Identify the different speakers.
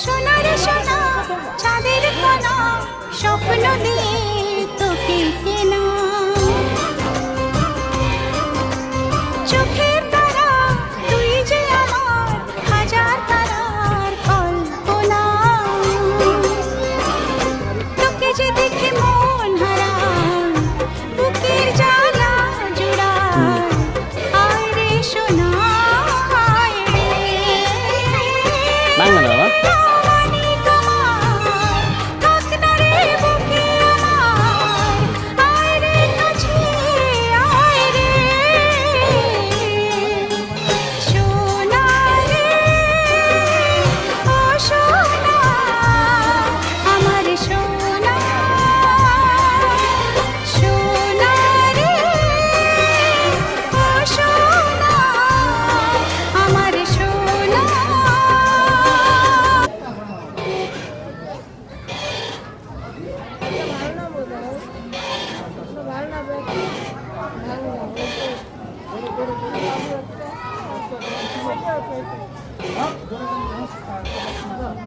Speaker 1: সোনার সোনা চাঁদের কোনা স্বপ্ন দিয়ে তোকে কেনা চোখের তারা তুই যে আমার হাজার তারার কল্পনা তোকে যে দেখে মন হারায় বুকের জ্বালা জুড়ায় আয় রে সোনা আয় রে
Speaker 2: বাংলা বাবা
Speaker 3: ভালো না